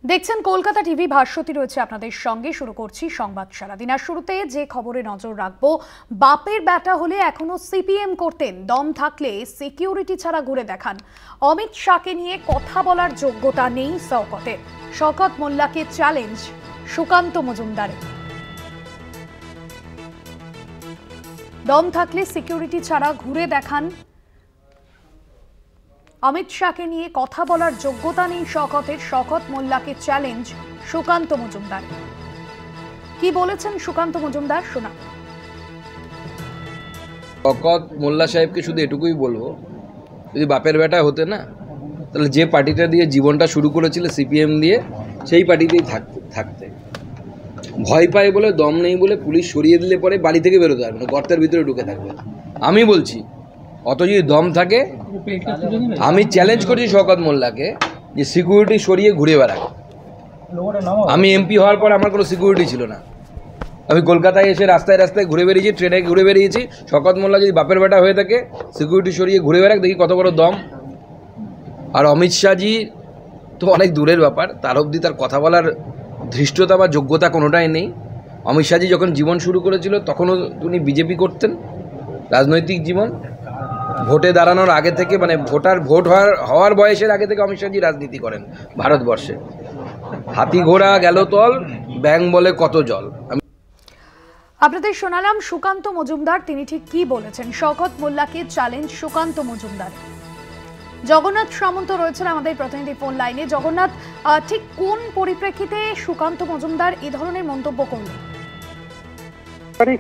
দেখছেন কলকাতা টিভি, ভাস্বতী রয়েছে আপনাদের সঙ্গে। শুরু করছি সংবাদ সারাদিন। আর শুরুতে যে খবরে নজর রাখবো, বাপের বেটা হলে এখনো সিপিএম করতেন, দম থাকলে সিকিউরিটি ছাড়া ঘুরে দেখান। অমিত শাহকে নিয়ে কথা বলার যোগ্যতা নেই শওকতের। শওকত মোল্লাকে চ্যালেঞ্জ সুকান্ত মজুমদারের। দম থাকলে সিকিউরিটি ছাড়া ঘুরে দেখান। অমিত শাহকে নিয়ে কথা বলার যোগ্যতা নেই শওকতের। শওকত মোল্লাকে চ্যালেঞ্জ সুকান্ত মজুমদার। কি বলেছেন সুকান্ত মজুমদার, শোনা। শওকত মোল্লা সাহেবকে শুধু এটুকুই বলবো, যদি বাপের বেটা হতে না, তাহলে যে পার্টিটা দিয়ে জীবনটা শুরু করেছিল সিপিএম দিয়ে, সেই পার্টিতেই থাকতে। ভয় পায় বলে, দম নেই বলে পুলিশ সরিয়ে দিলে পরে বাড়ি থেকে বেরোতে পারবে না, গর্তের ভিতরে ঢুকে থাকবে। আমি বলছি, অত যদি দম থাকে, আমি চ্যালেঞ্জ করছি শওকত মোল্লাকে যে সিকিউরিটি সরিয়ে ঘুরে বেড়াক। আমি এমপি হওয়ার পর আমার কোনো সিকিউরিটি ছিল না। আমি কলকাতায় এসে রাস্তায় রাস্তায় ঘুরে বেরিয়েছি, ট্রেনে ঘুরে বেরিয়েছি। শওকত মোল্লা যদি বাপের বেটা হয়ে থাকে, সিকিউরিটি সরিয়ে ঘুরে বেড়াক, দেখি কত বড় দম। আর অমিত শাহজি তো অনেক দূরের ব্যাপার, তার অবধি তার কথা বলার ধৃষ্টতা বা যোগ্যতা কোনোটাই নেই। অমিত শাহজি যখন জীবন শুরু করেছিল, তখনও উনি বিজেপি করতেন। রাজনৈতিক জীবন ভোটে দাঁড়ানোর আগে থেকে, মানে ভোট হওয়ার বয়সের আগে থেকে অমিত শাহজি রাজনীতি করেন ভারতবর্ষে। হাতি ঘোড়া গেল তল, ব্যাং বলে কত জল। আপনাদের শোনালাম সুকান্ত মজুমদার, তিনি ঠিক কি বলেছেন। শওকত মোল্লাকে চ্যালেঞ্জ সুকান্ত মজুমদার। জগন্নাথ সামন্ত রয়েছেন আমাদের প্রতিনিধি ফোন লাইনে। জগন্নাথ, ঠিক কোন পরিপ্রেক্ষিতে সুকান্ত মজুমদার এ ধরনের মন্তব্য করলেন?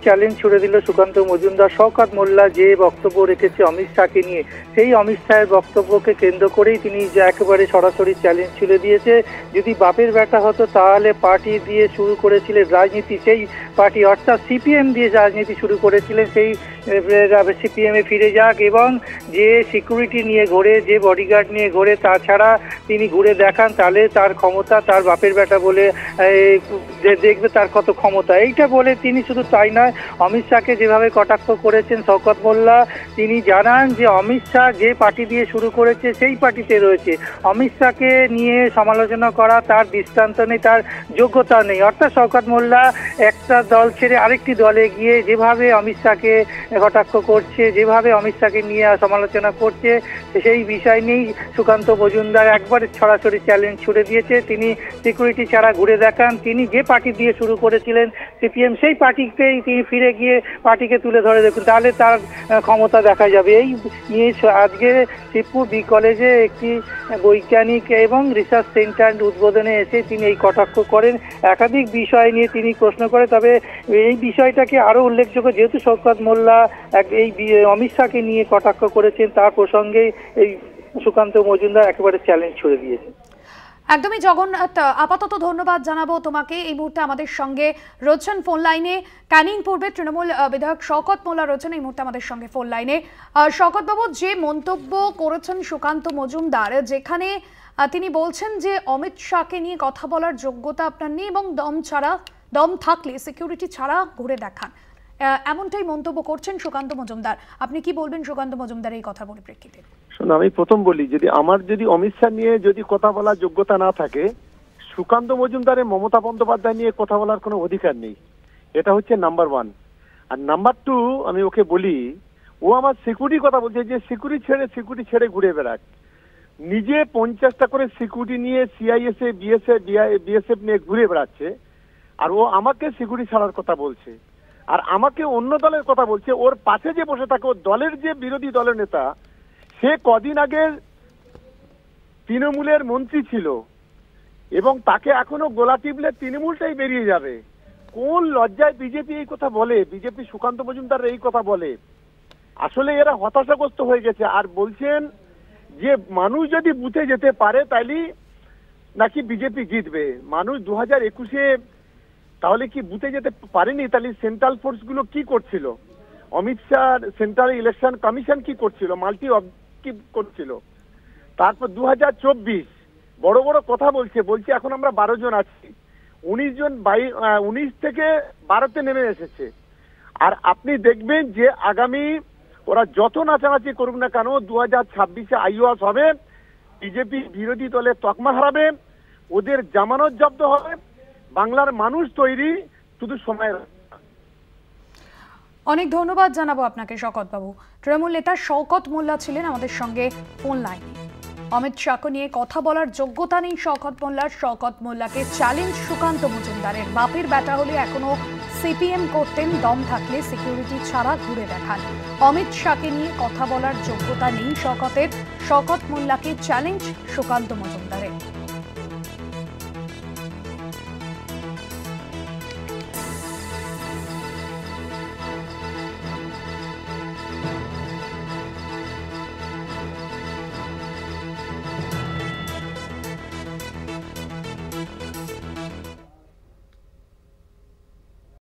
চ্যালেঞ্জ ছুড়ে দিল সুকান্ত মজুমদার। শওকত মোল্লা যে বক্তব্য রেখেছে অমিত শাহকে নিয়ে, সেই অমিত শাহের বক্তব্যকে কেন্দ্র করেই তিনি যে একেবারে সরাসরি চ্যালেঞ্জ ছুড়ে দিয়েছে। যদি বাপের বেটা হতো, তাহলে পার্টি দিয়ে শুরু করেছিলেন রাজনীতি, সেই পার্টি অর্থাৎ সিপিএম দিয়ে রাজনীতি শুরু করেছিলেন, সেই সিপিএমে ফিরে যাক এবং যে সিকিউরিটি নিয়ে ঘোরে, যে বডিগার্ড নিয়ে ঘোরে, তাছাড়া তিনি ঘুরে দেখান, তাহলে তার ক্ষমতা, তার বাপের বেটা বলে দেখবে তার কত ক্ষমতা। এইটা বলে তিনি শুধু তাই নয়, অমিত শাহকে যেভাবে কটাক্ষ করেছেন শওকত মোল্লা, তিনি জানান যে অমিত শাহ যে পার্টি দিয়ে শুরু করেছে সেই পার্টিতে রয়েছে। অমিত শাহকে নিয়ে সমালোচনা করা তার দৃষ্টান্ত নেই, তার যোগ্যতা নেই। অর্থাৎ শওকত মোল্লা একটা দল ছেড়ে আরেকটি দলে গিয়ে যেভাবে অমিত শাহকে কটাক্ষ করছে, যেভাবে অমিত শাহকে নিয়ে সমালোচনা করছে, সেই বিষয় নিয়েই সুকান্ত মজুমদার একবারে সরাসরি চ্যালেঞ্জ ছুড়ে দিয়েছে। তিনি সিকিউরিটি ছাড়া ঘুরে দেখান। তিনি যে পার্টি দিয়ে শুরু করেছিলেন সিপিএম, সেই পার্টিতেই তিনি ফিরে গিয়ে পার্টিকে তুলে ধরে দেখুন, তাহলে তার ক্ষমতা দেখা যাবে। এই নিয়ে আজকে শিবপুর বি কলেজে একটি বৈজ্ঞানিক এবং রিসার্চ সেন্টার উদ্বোধনে এসে তিনি এই কটাক্ষ করেন। একাধিক বিষয় নিয়ে তিনি প্রশ্ন করে, তবে এই বিষয়টাকে আরো উল্লেখযোগ্য, যেহেতু শওকত মোল্লা এই অমিত শাহকে নিয়ে কটাক্ষ করেছেন, তার প্রসঙ্গে এই সুকান্ত মজুমদার একেবারে চ্যালেঞ্জ ছুড়ে দিয়েছে। একদমই জগন্নাথ, আপাতত ধন্যবাদ জানাবো তোমাকে। এই মুহূর্তে আমাদের সঙ্গে রয়েছেন ফোন লাইনে ক্যানিং পূর্বের তৃণমূল বিধায়ক শওকত মোল্লা রয়েছেন এই মুহূর্তে আমাদের সঙ্গে ফোন লাইনে। শওকত বাবু, যে মন্তব্য করেছেন সুকান্ত মজুমদার, যেখানে তিনি বলছেন যে অমিত শাহকে নিয়ে কথা বলার যোগ্যতা আপনার নেই এবং দম থাকলে সিকিউরিটি ছাড়া ঘুরে দেখান, এমনটাই মন্তব্য করছেন সুকান্ত মজুমদার। আপনি কি বলবেন সুকান্ত মজুমদার এই কথা পরিপ্রেক্ষিতে? আমি প্রথম বলি, যদি অমিত শাহ নিয়ে যদি কথা বলার যোগ্যতা না থাকে, সুকান্ত মজুমদারের মমতা বন্দ্যোপাধ্যায় নিয়ে কথা বলার কোনো অধিকার নেই। এটা হচ্ছে নাম্বার ওয়ান। আর নাম্বার টু, আমি ওকে বলি, ও আমার সিকিউরিটির কথা বলছে, যে সিকিউরিটি ছেড়ে ঘুরে বেড়াক। নিজে 50টা করে সিকিউরিটি নিয়ে সিআইএসএফ, বিএসএফ নিয়ে ঘুরে বেড়াচ্ছে, আর ও আমাকে সিকিউরিটি ছাড়ার কথা বলছে, আর আমাকে অন্য দলের কথা বলছে। ওর পাশে যে বসে থাকে, ওর দলের যে বিরোধী দলের নেতা, সে কদিন আগে তৃণমূলের মন্ত্রী ছিল এবং তাকে এখনো গোলা টিপলে তৃণমূলটাই বেরিয়ে যাবে। কোন লজ্জায় বিজেপি এই কথা বলে? বিজেপি সুকান্ত মজুমদার এই কথা বলে? আসলে এরা হতাশাগ্রস্ত হয়ে গেছে। আর বলছেন যে মানুষ যদি বুথে যেতে পারে তাইলে নাকি বিজেপি জিতবে। মানুষ 2021-এ তাহলে কি বুথে যেতে পারেনি? তাহলে সেন্ট্রাল ফোর্স গুলো কি করছিল? Amit Shah central election commission কি করছিল? মাল্টি কি করছিল? তারপর 2024 বড় বড় কথা বলছে এখন আমরা 12 জন আছি, 19 থেকে 12তে নেমে এসেছে। আর আপনি দেখবেন যে আগামী ওরা যত নাচানাচি করুক না কেন, 2026-এ আইওয়াস হবে, বিজেপি বিরোধী দলের তকমা হারাবে, ওদের জামানত জব্দ হবে, বাংলার মানুষ তৈরি, শুধু সময়ের। অনেক ধন্যবাদ জানাবো আপনাকে শওকত বাবু। তৃণমূল নেতা শওকত মোল্লা ছিলেন আমাদের সঙ্গে ফোন লাইনে। অমিত শাহকে নিয়ে কথা বলার যোগ্যতা নেই শওকত মোল্লার। শওকত মোল্লাকে চ্যালেঞ্জ সুকান্ত মজুমদারের। বাপের বেটা হলে এখনো সিপিএম করতেন, দম থাকলে সিকিউরিটি ছাড়া ঘুরে দেখান। অমিত শাহকে নিয়ে কথা বলার যোগ্যতা নেই শওকতের। শওকত মোল্লাকে চ্যালেঞ্জ সুকান্ত মজুমদারের।